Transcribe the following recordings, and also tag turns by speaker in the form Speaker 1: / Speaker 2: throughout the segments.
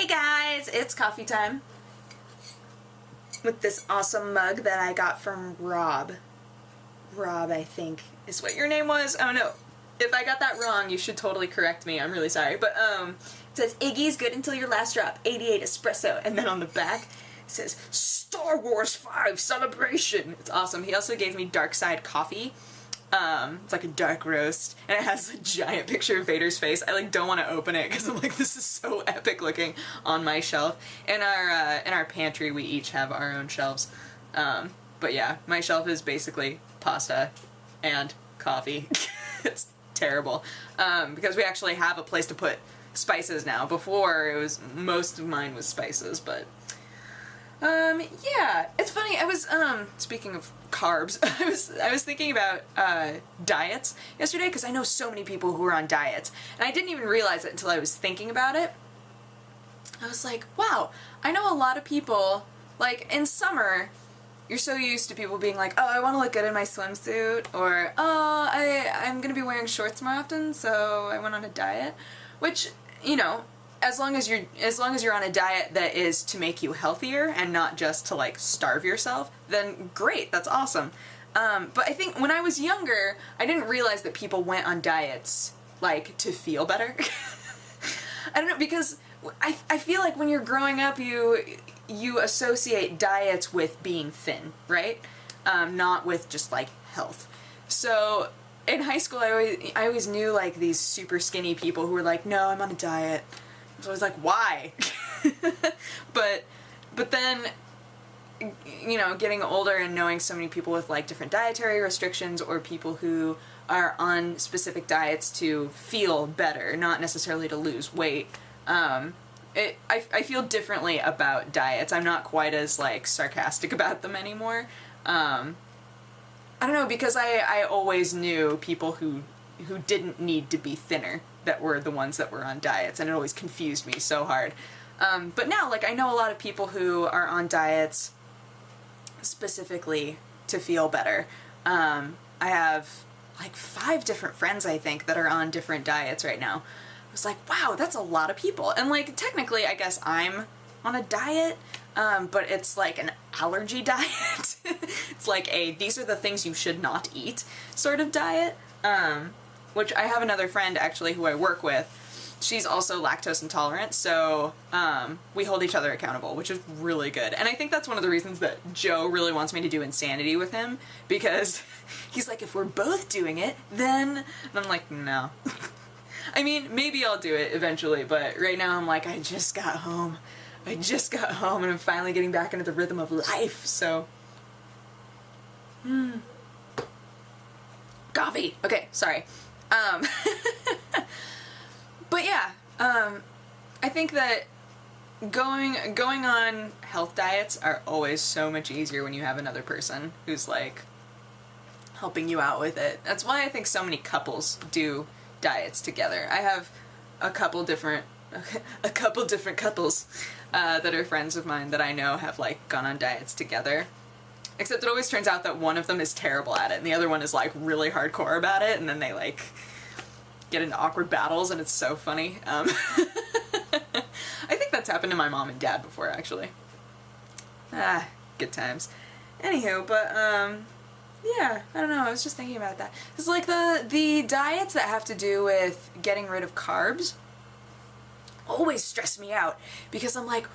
Speaker 1: guys, it's coffee time with this awesome mug that I got from Rob. Rob, I think, is what your name was. Oh no, if I got that wrong, you should totally correct me. I'm really sorry. But it says Iggy's good until your last drop, 88 espresso, and then on the back it says Star Wars 5 celebration. It's awesome. He also gave me Dark Side coffee. It's like a dark roast, and it has a giant picture of Vader's face. I like don't want to open it because I'm like, this is so epic looking on my shelf. In our pantry, we each have our own shelves. But yeah, my shelf is basically pasta and coffee. It's terrible because we actually have a place to put spices now. Before it was most of mine was spices, but yeah, it's funny. I was speaking of carbs, I was thinking about diets yesterday because I know so many people who are on diets, and I didn't even realize it until I was thinking about it. I was like, wow, I know a lot of people, like in summer, you're so used to people being like, oh, I want to look good in my swimsuit, or oh, I'm gonna be wearing shorts more often, so I went on a diet, which, you know, as long as you're on a diet that is to make you healthier and not just to like starve yourself, then great, that's awesome. But I think when I was younger, I didn't realize that people went on diets like to feel better. I don't know, because I feel like when you're growing up, you associate diets with being thin, right? Not with just like health. So in high school, I always knew like these super skinny people who were like, no, I'm on a diet. So I was like, why? but then, you know, getting older and knowing so many people with like different dietary restrictions or people who are on specific diets to feel better, not necessarily to lose weight, I feel differently about diets. I'm not quite as like sarcastic about them anymore. I don't know, because I always knew people who didn't need to be thinner that were the ones that were on diets, and it always confused me so hard. But now, like, I know a lot of people who are on diets specifically to feel better. I have like 5 different friends, I think, that are on different diets right now. I was like, wow, that's a lot of people. And like, technically, I guess I'm on a diet, but it's like an allergy diet. It's like these are the things you should not eat sort of diet. Which I have another friend actually who I work with. She's also lactose intolerant, so we hold each other accountable, which is really good. And I think that's one of the reasons that Joe really wants me to do Insanity with him, because he's like, if we're both doing it, then... And I'm like, no. I mean, maybe I'll do it eventually, but right now I'm like, I just got home, and I'm finally getting back into the rhythm of life, so... Coffee! Okay, sorry. But yeah, I think that going on health diets are always so much easier when you have another person who's like helping you out with it. That's why I think so many couples do diets together. I have a couple different couples that are friends of mine that I know have like gone on diets together. Except it always turns out that one of them is terrible at it and the other one is like really hardcore about it, and then they like get into awkward battles, and it's so funny. I think that's happened to my mom and dad before, actually. Good times. Anywho, but yeah, I don't know, I was just thinking about that. It's like the diets that have to do with getting rid of carbs always stress me out, because I'm like,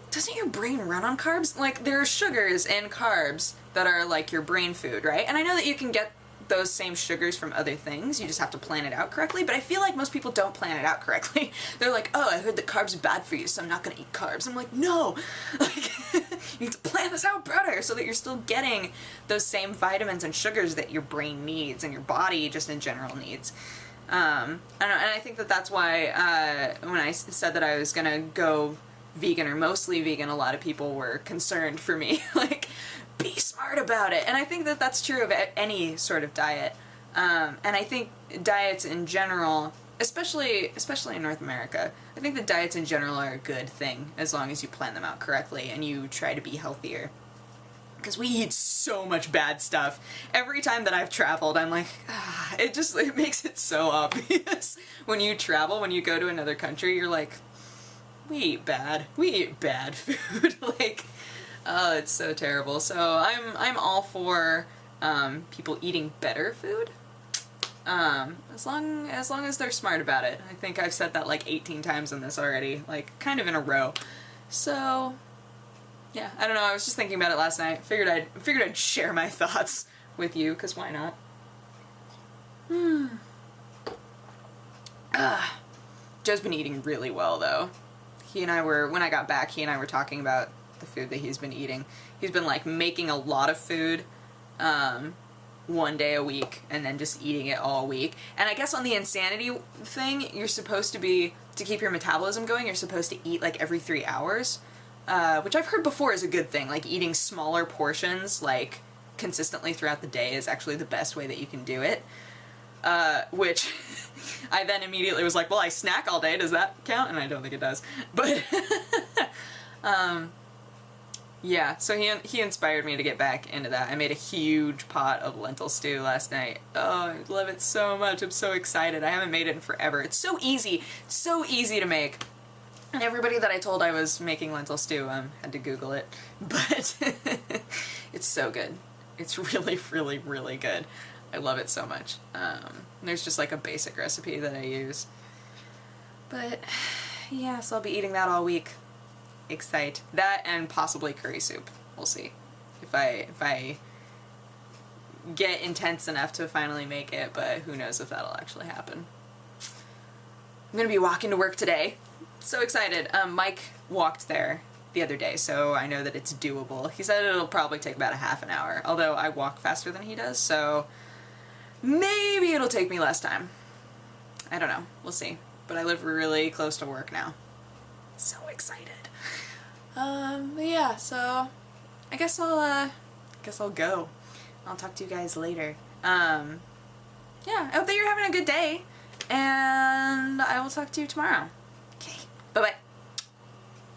Speaker 1: doesn't your brain run on carbs? Like, there are sugars and carbs that are like your brain food, right? And I know that you can get those same sugars from other things, you just have to plan it out correctly, but I feel like most people don't plan it out correctly. They're like, oh, I heard that carbs are bad for you, so I'm not gonna eat carbs. I'm like, no! Like, you need to plan this out better so that you're still getting those same vitamins and sugars that your brain needs and your body just in general needs. I don't know, and I think that that's why when I said that I was gonna go vegan or mostly vegan, a lot of people were concerned for me. Like, be smart about it. And I think that that's true of any sort of diet. And I think diets in general, especially in North America, I think that diets in general are a good thing as long as you plan them out correctly and you try to be healthier. Because we eat so much bad stuff. Every time that I've traveled, I'm like, it makes it so obvious. When you travel, when you go to another country, you're like, we eat bad. We eat bad food. Like, oh, it's so terrible. So I'm all for people eating better food. As long as they're smart about it. I think I've said that like 18 times in this already, like kind of in a row. So yeah, I don't know. I was just thinking about it last night. Figured I'd share my thoughts with you, because why not? Joe's been eating really well though. When I got back, he and I were talking about the food that he's been eating. He's been like making a lot of food, one day a week, and then just eating it all week. And I guess on the insanity thing, you're supposed to keep your metabolism going, you're supposed to eat like every 3 hours, which I've heard before is a good thing. Like eating smaller portions, like consistently throughout the day, is actually the best way that you can do it. Which I then immediately was like, well, I snack all day, does that count? And I don't think it does. But, yeah, so he inspired me to get back into that. I made a huge pot of lentil stew last night. Oh, I love it so much. I'm so excited. I haven't made it in forever. It's so easy. It's so easy to make. And everybody that I told I was making lentil stew had to Google it. But it's so good. It's really, really, really good. I love it so much. There's just like a basic recipe that I use. But yeah, so I'll be eating that all week. Excite. That and possibly curry soup. We'll see. If I get intense enough to finally make it, but who knows if that'll actually happen. I'm gonna be walking to work today. So excited. Mike walked there the other day, so I know that it's doable. He said it'll probably take about a half an hour, although I walk faster than he does, so maybe it'll take me less time. I don't know. We'll see. But I live really close to work now. So excited. But yeah, so I guess I'll go. I'll talk to you guys later. Yeah, I hope that you're having a good day, and I will talk to you tomorrow. Okay, bye-bye.